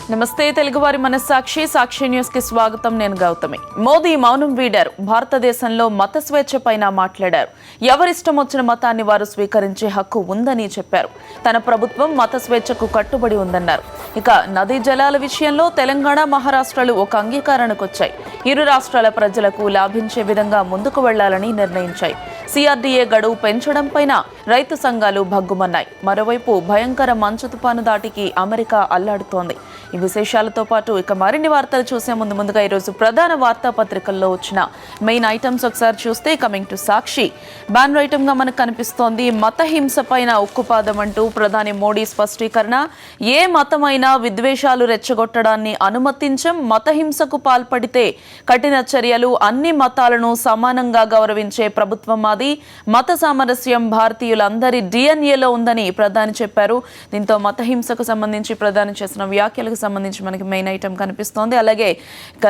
నమస్తే తెలుగువారి మనస్సాక్షి సాక్షి న్యూస్ కి స్వాగతం. నేను గౌతమి. మోదీ మౌనం వీడారు. భారతదేశంలో మత స్వేచ్ఛ పైన మాట్లాడారు. ఎవరిష్టం వచ్చిన మతాన్ని వారు స్వీకరించే హక్కు ఉందని చెప్పారు. తన ప్రభుత్వం మత స్వేచ్ఛకు కట్టుబడి ఉందన్నారు. ఇక నదీ జలాల విషయంలో తెలంగాణ, మహారాష్ట్రలు ఒక అంగీకారానికి వచ్చాయి. ఇరు రాష్ట్రాల ప్రజలకు లాభించే విధంగా ముందుకు వెళ్లాలని నిర్ణయించాయి. సిఆర్డీఏ గడువు పెంచడం పైన రైతు సంఘాలు భగ్గుమన్నాయి. మరోవైపు భయంకర మంచు తుపాను దాటికి అమెరికా అల్లాడుతోంది. ఈ విశేషాలతో పాటు ఇక మరిన్ని వార్తలు చూసే ముందుగా ఈరోజు ప్రధాన వార్తాపత్రికల్లో వచ్చిన మెయిన్ ఐటమ్స్ ఒకసారి చూస్తే, coming to Sakshi ban item గా మనకు కనిపిస్తోంది. మత హింస పైన ఉక్కుపాదం అంటూ ప్రధాని మోడీ స్పష్టీకరణ. ఏ మతమైనా విద్వేషాలు రెచ్చగొట్టడాన్ని అనుమతించం. మత హింసకు పాల్పడితే కఠిన చర్యలు. అన్ని మతాలను సమానంగా గౌరవించే ప్రభుత్వం మాది. మత సామరస్యం భారతీయులందరి డిఎన్ఏలో ఉందని ప్రధాని చెప్పారు. దీంతో మత హింసకు సంబంధించి ప్రధాని చేసిన వ్యాఖ్యలకు సంబంధించి మనకి మెయిన్ ఐటమ్ కనిపిస్తోంది. అలాగే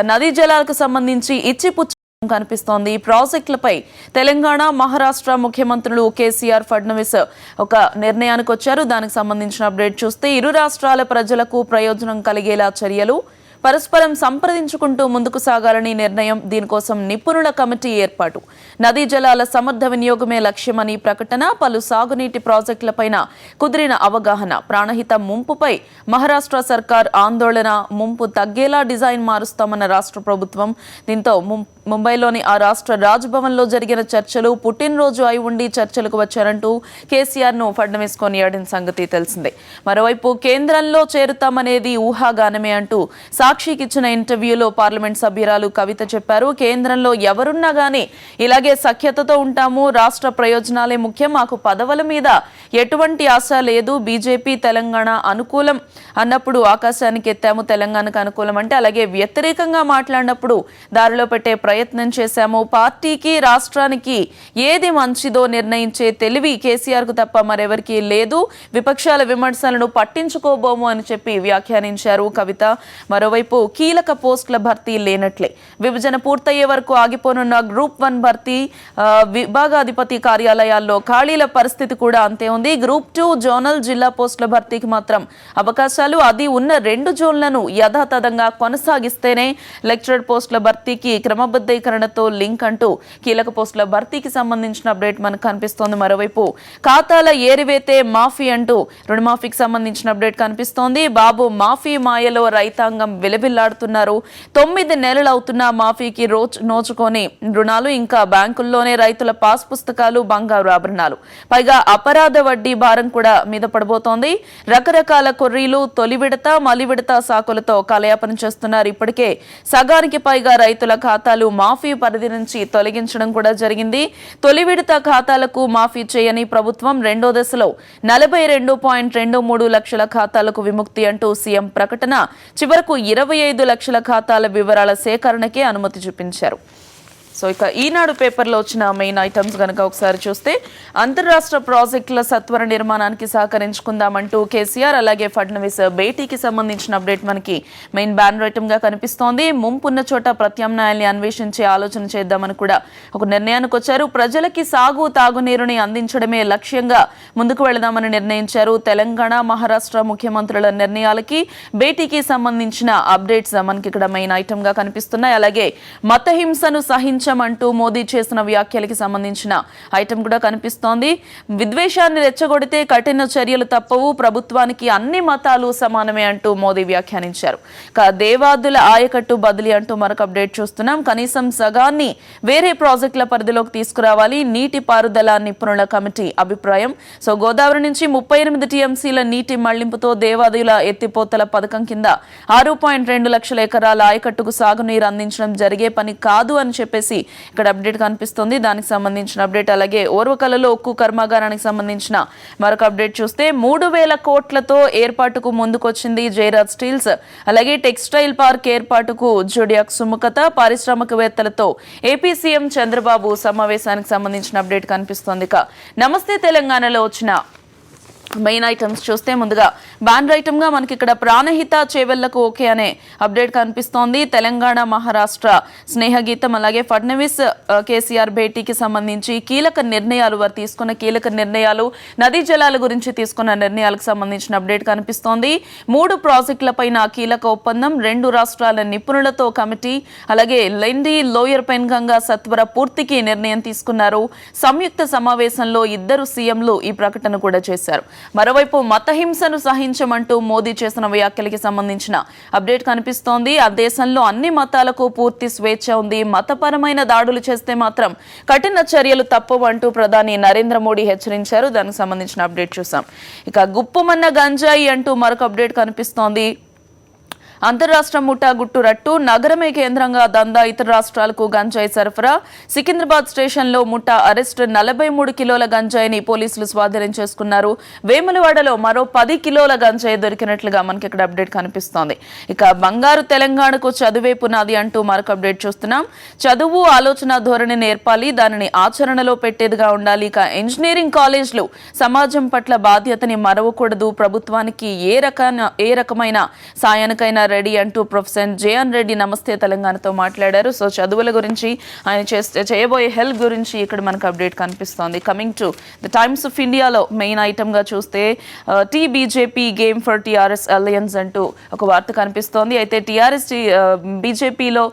నదీ జలాలకు సంబంధించి ఇచ్చిపుచ్చి కనిపిస్తోంది. ప్రాజెక్టులపై తెలంగాణ, మహారాష్ట్ర ముఖ్యమంత్రులు కేసీఆర్, ఫడ్నవీస్ ఒక నిర్ణయానికి వచ్చారు. దానికి సంబంధించిన అప్డేట్ చూస్తే, ఇరు రాష్ట్రాల ప్రజలకు ప్రయోజనం కలిగేలా చర్యలు, పరస్పరం సంప్రదించుకుంటూ ముందుకు సాగాలని నిర్ణయం. దీనికోసం నిపుణుల కమిటీ ఏర్పాటు. నదీ జలాల సమర్థ వినియోగమే లక్ష్యమని ప్రకటన. పలు సాగునీటి ప్రాజెక్టులపైన కుదిరిన అవగాహన. ప్రాణహిత ముంపుపై మహారాష్ట్ర సర్కార్ ఆందోళన. ముంపు తగ్గేలా డిజైన్ మారుస్తామన్న రాష్ట్ర ప్రభుత్వం. దీంతో ముంబైలోని ఆ రాష్ట్ర రాజ్భవన్లో జరిగిన చర్చలు పుట్టినరోజు అయి ఉండి చర్చలకు వచ్చారంటూ కేసీఆర్ ను ఫడ్నవీస్ కొనియాడిన సంగతి తెలిసిందే. మరోవైపు కేంద్రంలో చేరుతామనేది ఊహాగానమే అంటూ సాక్షికి ఇచ్చిన ఇంటర్వ్యూలో పార్లమెంట్ సభ్యురాలు కవిత చెప్పారు. కేంద్రంలో ఎవరున్నా గానీ ఇలాగే సఖ్యతతో ఉంటాము. రాష్ట్ర ప్రయోజనాలే ముఖ్యం. మాకు పదవుల మీద ఎటువంటి ఆశ లేదు. బీజేపీ తెలంగాణ అనుకూలం అన్నప్పుడు ఆకాశానికి ఎత్తాము. తెలంగాణకు అనుకూలం అంటే అలాగే వ్యతిరేకంగా మాట్లాడినప్పుడు దారిలో పెట్టే ప్రయత్నం చేశాము. పార్టీకి, రాష్ట్రానికి ఏది మంచిదో నిర్ణయించే తెలివి కేసీఆర్ కు తప్ప మరెవరికి లేదు. విపక్షాల విమర్శలను పట్టించుకోబోము అని చెప్పి వ్యాఖ్యానించారు కవిత. మరోవైపు కీలక పోస్టుల భర్తీ లేనట్లే. విభజన పూర్తయ్యే వరకు ఆగిపోనున్న గ్రూప్ 1 భర్తీ. విభాగాధిపతి కార్యాలయాల్లో ఖాళీల పరిస్థితి కూడా అంతే ఉంది. గ్రూప్ 2 జోనల్, జిల్లా పోస్టుల భర్తీకి మాత్రం అవకాశాలు. అది ఉన్న 2 జోన్లను యథాతథంగా కొనసాగిస్తేనే లెక్చరర్ పోస్టుల భర్తీకి క్రమబద్ధీకరణతో లింక్ అంటూ కీలక పోస్టుల భర్తీకి సంబంధించిన అప్డేట్ మనకు కనిపిస్తోంది. మరోవైపు ఖాతాల ఏరివేతే మాఫీ అంటూ రుణమాఫీకి సంబంధించిన అప్డేట్ కనిపిస్తోంది. బాబు మాఫీ మాయలో రైతాంగం విలవిల్లాడుతున్నారు. 9 నెలలు అవుతున్న మాఫీకి నోచుకొని రుణాలు, ఇంకా బ్యాంకుల్లోనే రైతుల పాస్ పుస్తకాలు, బంగారు ఆభరణాలు, పైగా అపరాధ వడ్డీ భారం కూడా మీద పడబోతోంది. రకరకాల కొర్రీలు, తొలి విడత, మలి విడత సాకులతో కాలయాపన చేస్తున్నారు. ఇప్పటికే సగానికి పైగా రైతుల ఖాతాలు మాఫీ పరిధి నుంచి తొలగించడం కూడా జరిగింది. తొలి విడత ఖాతాలకు మాఫీ చేయని ప్రభుత్వం. రెండో దశలో 42.23 లక్షల ఖాతాలకు విముక్తి అంటూ సీఎం ప్రకటన. చివరకు 25 లక్షల ఖాతాల వివరాల సేకరణకే అనుమతి చూపించారు. సో ఇక ఈనాడు పేపర్లో వచ్చిన మెయిన్ ఐటమ్స్ కనుక ఒకసారి చూస్తే, అంతర్రాష్ట్ర ప్రాజెక్టుల సత్వర నిర్మాణానికి సహకరించుకుందామంటూ కేసీఆర్ అలాగే ఫడ్నవీస్ భేటీకి సంబంధించిన అప్డేట్ మనకి మెయిన్ బ్యానర్ ఐటమ్ గా కనిపిస్తోంది. ముంపున్న చోట ప్రత్యామ్నాయాన్ని అన్వేషించే ఆలోచన చేద్దామని కూడా ఒక నిర్ణయానికి వచ్చారు. ప్రజలకి సాగు, తాగునీరుని అందించడమే లక్ష్యంగా ముందుకు వెళదామని నిర్ణయించారు. తెలంగాణ, మహారాష్ట్ర ముఖ్యమంత్రుల నిర్ణయాలకి, భేటీకి సంబంధించిన అప్డేట్స్ మనకి ఇక్కడ మెయిన్ ఐటమ్ గా కనిపిస్తున్నాయి. అలాగే మత హింసను అంటూ మోదీ చేసిన వ్యాఖ్యలకి సంబంధించిన ఐటమ్ కూడా కనిపిస్తోంది. విద్వేషాన్ని రెచ్చగొడితే కఠిన చర్యలు తప్పవు. ప్రభుత్వానికి అన్ని మతాలు సమానమే అంటూ మోదీ వ్యాఖ్యానించారు. దేవాదుల ఆయకట్టు బదిలీ అంటూ మరొక అప్డేట్ చూస్తున్నాం. కనీసం సగాన్ని వేరే ప్రాజెక్టుల పరిధిలోకి తీసుకురావాలి. నీటి పారుదల నిపుణుల కమిటీ అభిప్రాయం. సో గోదావరి నుంచి 38 టీఎంసీల నీటి మళ్లింపుతో దేవాదుల ఎత్తిపోతల పథకం కింద 6.2 లక్షల ఎకరాల ఆయకట్టుకు సాగునీరు అందించడం జరిగే పని కాదు అని చెప్పేసి ఇక్కడ అప్డేట్ కనిపిస్తుంది. దానికి సంబంధించిన అప్డేట్. అలాగే ఓర్వకలలో ఉక్కు కర్మాగారానికి సంబంధించిన మరొక అప్డేట్ చూస్తే, 3,000 కోట్లతో ఏర్పాటుకు ముందుకొచ్చింది జైరాజ్ స్టీల్స్. అలాగే టెక్స్టైల్ పార్క్ ఏర్పాటుకు జోడియాక్ సుముఖత. పారిశ్రామికవేత్తలతో ఏపీ సీఎం చంద్రబాబు సమావేశానికి సంబంధించిన అప్డేట్ కనిపిస్తోంది. నమస్తే తెలంగాణలో వచ్చిన మెయిన్ ఐటమ్స్ చూస్తే ముందుగా బ్యాన్ ఐటమ్ గా మనకి ఇక్కడ ప్రాణహిత చేవెళ్లకు ఓకే అనే అప్డేట్ కనిపిస్తోంది. తెలంగాణ మహారాష్ట్ర స్నేహగీతం అలాగే ఫడ్నవీస్ కేసీఆర్ భేటీకి సంబంధించి కీలక నిర్ణయాలు వారు తీసుకున్న కీలక నిర్ణయాలు నదీ జలాల గురించి తీసుకున్న నిర్ణయాలకు సంబంధించిన అప్డేట్ కనిపిస్తోంది. 3 ప్రాజెక్టులపైన కీలక ఒప్పందం, 2 రాష్ట్రాల నిపుణులతో కమిటీ అలాగే లెండి లోయర్ పెన్గంగా సత్వర పూర్తికి నిర్ణయం తీసుకున్నారు. సంయుక్త సమావేశంలో 2 సీఎంలు ఈ ప్రకటన కూడా చేశారు. మరోవైపు మతహింసను సహించమంటూ మోదీ చేసిన వ్యాఖ్యలకి సంబంధించిన అప్డేట్ కనిపిస్తోంది. ఆ దేశంలో అన్ని మతాలకు పూర్తి స్వేచ్ఛ ఉంది, మతపరమైన దాడులు చేస్తే మాత్రం కఠిన చర్యలు తప్పవు అంటూ ప్రధాని నరేంద్ర మోడీ హెచ్చరించారు. దానికి సంబంధించిన అప్డేట్ చూసాం. ఇక గుప్పుమన్న గంజాయి అంటూ మరొక అప్డేట్ కనిపిస్తోంది. అంతర్రాష్ట్ర ముఠా గుట్టు రట్టు, నగరమే కేంద్రంగా దందా, ఇతర రాష్ట్రాలకు గంజాయి సరఫరా. సికింద్రాబాద్ స్టేషన్లో ముఠా అరెస్ట్, 43 కిలోల గంజాయిని పోలీసులు స్వాధీనం చేసుకున్నారు. వేములవాడలో మరో 10 కిలోల గంజాయి దొరికినట్లుగా మనకి ఇక్కడ అప్డేట్ కనిపిస్తోంది. ఇక బంగారు తెలంగాణకు చదువే పునాది అంటూ మరొక అప్డేట్ చూస్తున్నాం. చదువు ఆలోచన ధోరణి నేర్పాలి, దానిని ఆచరణలో పెట్టేదిగా ఉండాలి. ఇక ఇంజనీరింగ్ కాలేజ్లు సమాజం పట్ల బాధ్యతని మరవకూడదు. ప్రభుత్వానికి ఏ రకమైన సాయానికైనా రెడీ అంటూ ప్రొఫెసర్ జేఎన్ రెడ్డి నమస్తే తెలంగాణతో మాట్లాడారు. సో చదువుల గురించి ఆయన చేయబోయే హెల్ప్ గురించి ఇక్కడ మనకు అప్డేట్ కనిపిస్తోంది. Coming to the times of ఇండియాలో మెయిన్ ఐటమ్ గా చూస్తే BJP game for TRS alliance అంటూ ఒక వార్త కనిపిస్తోంది. అయితే టీఆర్ఎస్ బీజేపీలో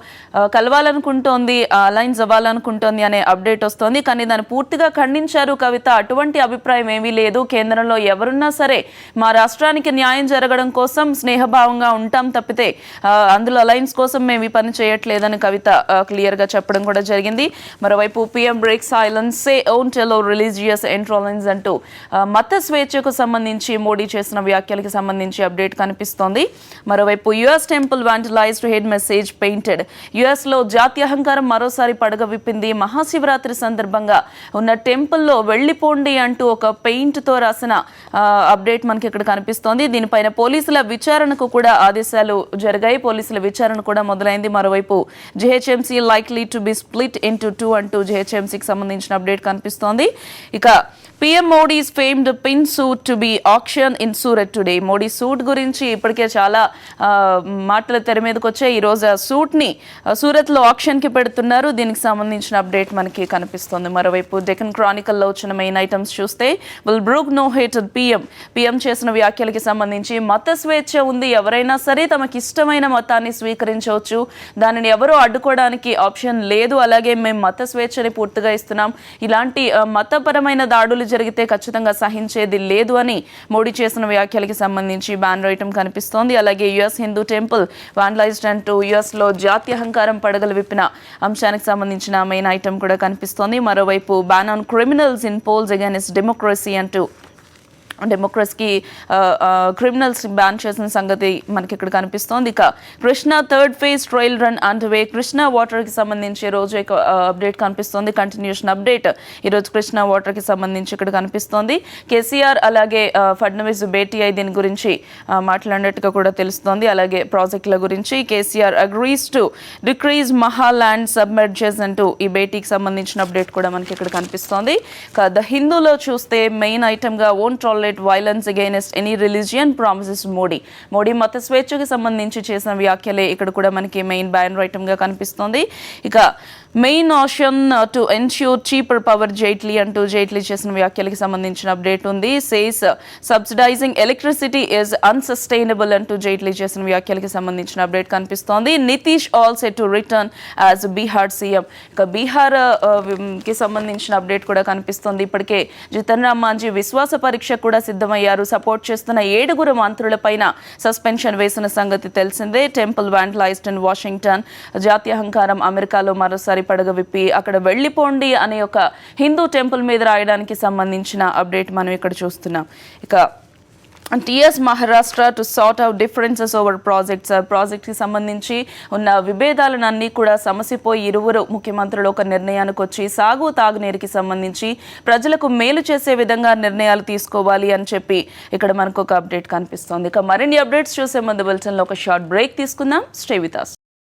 కలవాలనుకుంటోంది, అలయన్స్ అవ్వాలనుకుంటోంది అనే అప్డేట్ వస్తోంది. కానీ దాన్ని పూర్తిగా ఖండించారు కవిత. అటువంటి అభిప్రాయం ఏమీ లేదు, కేంద్రంలో ఎవరున్నా సరే మా రాష్ట్రానికి న్యాయం జరగడం కోసం స్నేహభావంగా ఉంటాం తప్పితే అందులో అలయన్స్ కోసం మేము ఈ పని చేయట్లేదని కవిత క్లియర్ గా చెప్పడం కూడా జరిగింది. మరోవైపు పీఎం బ్రేక్ సైలెన్స్, సే ఓన్ టెలో రిలీజియస్ ఇంటాలరెన్స్ అంటూ మత స్వేచ్ఛకు సంబంధించి మోడీ చేసిన వ్యాఖ్యలకి సంబంధించి అప్డేట్ కనిపిస్తోంది. మరోవైపు US temple vandalised, hate message painted. US లో జాతీయ అహంకారం మరోసారి పడగ విప్పింది. మహాశివరాత్రి సందర్భంగా ఉన్న టెంపుల్లో వెళ్లిపోండి అంటూ ఒక పెయింట్ తో రాసిన అప్డేట్ మనకి ఇక్కడ కనిపిస్తోంది. దీనిపైన పోలీసుల విచారణకు కూడా ఆదేశాలు జరిగాయి. పోలీసుల విచారణ కూడా మొదలైంది. మరోవైపు GHMC likely to be split into 2 అంటూ జిహెచ్ఎంసీకి సంబంధించిన అప్డేట్ కనిపిస్తోంది. ఇక PM Modi's famed pin suit to be auction in Surat today. Modi suit గురించి ఇప్పటికే చాలా మాటలు తెర మీదకి వచ్చాయి. ఈ రోజు ఆ సూట్ ని సూరత్ లో ఆక్షన్ కి పెడుతున్నారు. దీనికి సంబంధించిన అప్డేట్ మనకి కనిపిస్తోంది. మరోవైపు డెక్కన్ క్రానికల్ లో వచ్చిన మెయిన్ ఐటమ్స్ చూస్తే will brook no hated PM చేసిన వ్యాఖ్యలకి సంబంధించి మత స్వేచ్ఛ ఉంది, ఎవరైనా సరే తమకి ఇష్టమైన మతాన్ని స్వీకరించవచ్చు, దానిని ఎవరూ అడ్డుకోవడానికి ఆప్షన్ లేదు, అలాగే మేము మత స్వేచ్ఛని పూర్తిగా ఇస్తున్నాం, ఇలాంటి మతపరమైన దాడులు జరిగితే ఖచ్చితంగా సహించేది లేదు అని మోడీ చేసిన వ్యాఖ్యలకి సంబంధించి బ్యాన్ ఐటమ్ కనిపిస్తోంది. అలాగే యుఎస్ హిందూ టెంపుల్ వాండలైజ్డ్ అంటూ యుఎస్ లో జాతీయ అహంకారం పడగలు విప్పిన అంశానికి సంబంధించిన మెయిన్ ఐటమ్ కూడా కనిపిస్తోంది. మరోవైపు ban on criminals in polls against democracy అంటూ డెమోక్రసీకి క్రిమినల్స్ బ్యాన్ చేసిన సంగతి మనకి ఇక్కడ కనిపిస్తోంది. ఇక Krishna 3rd phase trial run underway. Krishna వాటర్కి సంబంధించి రోజు అప్డేట్ కనిపిస్తోంది. కంటిన్యూషన్ అప్డేట్ ఈరోజు కృష్ణా వాటర్కి సంబంధించి ఇక్కడ కనిపిస్తోంది. కేసీఆర్ అలాగే ఫడ్నవీస్ భేటీ అయి దీని గురించి మాట్లాడినట్టుగా కూడా తెలుస్తోంది. అలాగే ప్రాజెక్టుల గురించి కేసీఆర్ అగ్రీస్ టు డిక్రీజ్ మహాల్యాండ్ సబ్మెర్జెస్ అంటూ ఈ భేటీకి సంబంధించిన అప్డేట్ కూడా మనకి ఇక్కడ కనిపిస్తోంది. ద హిందూలో చూస్తే మెయిన్ ఐటమ్గా won't tolerate violence against any religion promises Modi మత స్వేచ్ఛకు సంబంధించి చేసిన వ్యాఖ్యలే ఇక్కడ కూడా మనకి మెయిన్ బ్యానర్ ఐటమ్ గా కనిపిస్తోంది. ఇక main option to ensure cheaper power Jaitley అంటూ జైట్లీ చేసిన వ్యాఖ్యలకి సంబంధించిన అప్డేట్ ఉంది. సేస్ సబ్సిడైజింగ్ ఎలక్ట్రిసిటీ ఈజ్ అన్సస్టైనబుల్ అంటూ జైట్లీ చేసిన వ్యాఖ్యలకి సంబంధించిన అప్డేట్ కనిపిస్తోంది. Nitish all set to return as Bihar CM. ఇక బీహార్ కి సంబంధించిన అప్డేట్ కూడా కనిపిస్తోంది. ఇప్పటికే జితన్ రామ్ మాంజీ విశ్వాస పరీక్ష కూడా సిద్ధమయ్యారు. సపోర్ట్ చేస్తున్న 7 మంత్రులపైన సస్పెన్షన్ వేసిన సంగతి తెలిసిందే. Temple vandalised in Washington. జాతీయ అహంకారం అమెరికాలో మరోసారి పడగ విప్పి అక్కడ వెళ్లిపోండి అనే ఒక హిందూ టెంపుల్ మీద రాయడానికి సంబంధించిన అప్డేట్ మనం ఇక్కడ చూస్తున్నాం. ఇక TS Maharashtra to sort out differences over ప్రాజెక్ట్కి సంబంధించి ఉన్న విభేదాలన్నీ కూడా సమసిపోయి ఇరువురు ముఖ్యమంత్రులు ఒక నిర్ణయానికి వచ్చి తాగునీరుకి సంబంధించి ప్రజలకు మేలు చేసే విధంగా నిర్ణయాలు తీసుకోవాలి అని చెప్పి ఇక్కడ మనకు ఒక అప్డేట్ కనిపిస్తోంది. ఇక మరిన్ని అప్డేట్స్ చూసే ముందు బులెటిన్లో ఒక షార్ట్ బ్రేక్ తీసుకుందాం. Stay with us.